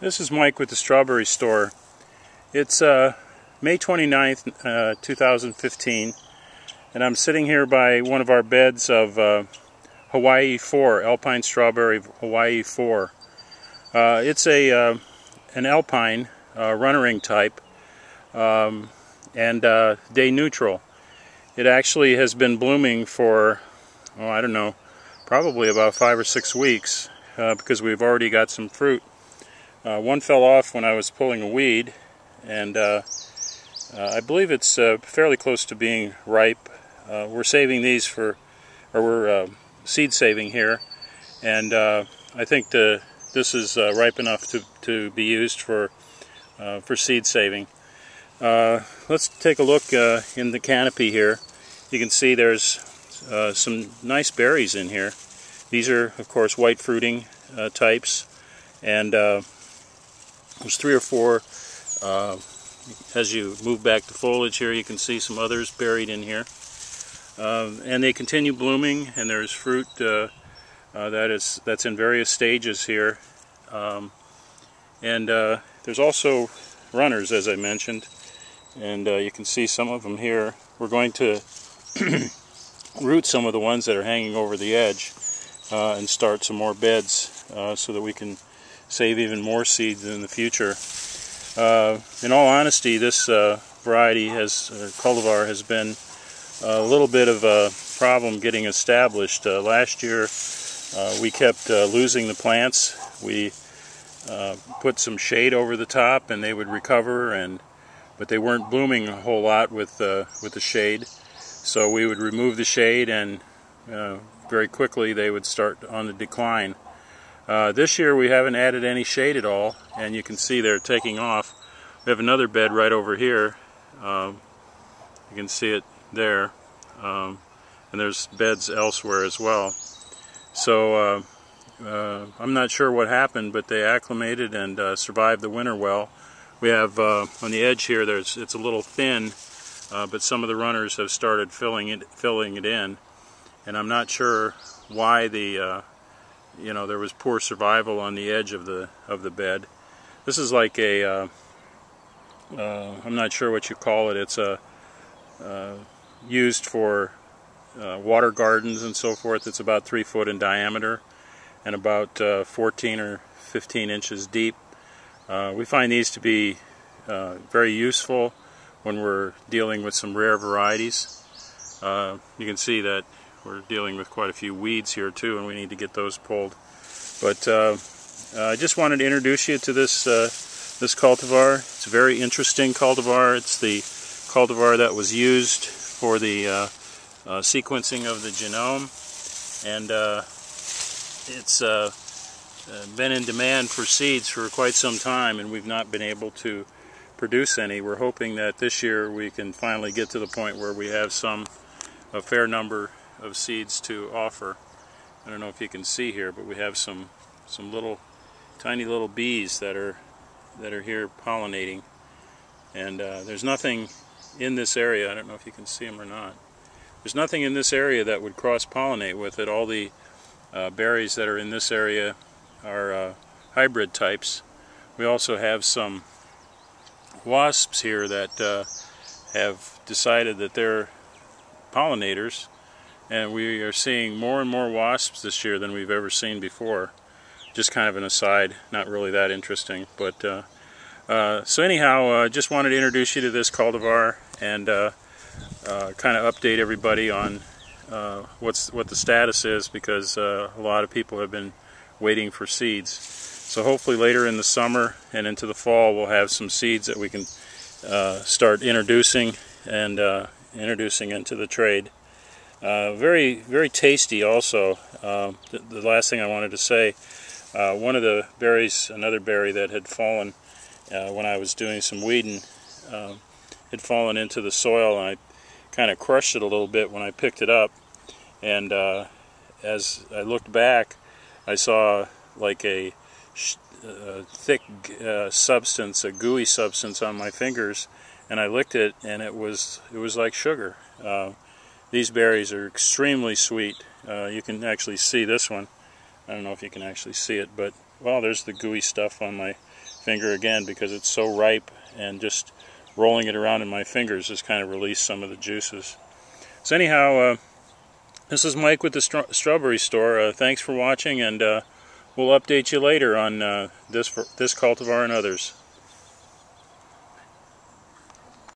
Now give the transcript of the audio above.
This is Mike with the Strawberry Store. It's May 29th, 2015, and I'm sitting here by one of our beds of Hawaii 4, Alpine Strawberry Hawaii 4. It's an Alpine runnering type and day neutral. It actually has been blooming for, oh, I don't know, probably about 5 or 6 weeks because we've already got some fruit. One fell off when I was pulling a weed, and I believe it's fairly close to being ripe. We're saving these for, or we're seed saving here, and I think this is ripe enough to be used for seed saving. Let's take a look in the canopy here. You can see there's some nice berries in here. These are, of course, white fruiting types, and there's 3 or 4. As you move back the foliage here, you can see some others buried in here. And they continue blooming, and there's fruit that's in various stages here. And there's also runners, as I mentioned, and you can see some of them here. We're going to root some of the ones that are hanging over the edge and start some more beds so that we can save even more seeds in the future. In all honesty, this variety cultivar has been a little bit of a problem getting established. Last year we kept losing the plants. We put some shade over the top and they would recover, but they weren't blooming a whole lot with the shade. So we would remove the shade, and very quickly they would start on the decline. This year we haven't added any shade at all, and you can see they're taking off. We have another bed right over here. You can see it there, and there's beds elsewhere as well. So I'm not sure what happened, but they acclimated and survived the winter well. We have on the edge here, it's a little thin, but some of the runners have started filling it in, and I'm not sure why there was poor survival on the edge of the bed. This is like a I'm not sure what you call it. It's used for water gardens and so forth. It's about 3 foot in diameter and about 14 or 15 inches deep. We find these to be very useful when we're dealing with some rare varieties. You can see that we're dealing with quite a few weeds here too, and we need to get those pulled. But I just wanted to introduce you to this cultivar. It's a very interesting cultivar. It's the cultivar that was used for the sequencing of the genome, and it's been in demand for seeds for quite some time, and we've not been able to produce any. We're hoping that this year we can finally get to the point where we have a fair number of seeds to offer. I don't know if you can see here, but we have some little tiny little bees that are here pollinating, and there's nothing in this area. I don't know if you can see them or not. There's nothing in this area that would cross-pollinate with it. All the berries that are in this area are hybrid types. We also have some wasps here that have decided that they're pollinators, and we are seeing more and more wasps this year than we've ever seen before. Just kind of an aside, not really that interesting, but so anyhow, just wanted to introduce you to this cultivar and kind of update everybody on what the status is, because a lot of people have been waiting for seeds. So hopefully later in the summer and into the fall we'll have some seeds that we can start introducing into the trade. Very, very tasty also. The last thing I wanted to say, one of the berries, another berry that had fallen when I was doing some weeding, had fallen into the soil, and I kind of crushed it a little bit when I picked it up, and as I looked back I saw like a thick substance, a gooey substance on my fingers, and I licked it, and it was like sugar. These berries are extremely sweet. You can actually see this one. I don't know if you can actually see it, but well, there's the gooey stuff on my finger again because it's so ripe, and just rolling it around in my fingers has kind of released some of the juices. So anyhow, this is Mike with the Strawberry Store. Thanks for watching, and we'll update you later on this cultivar and others.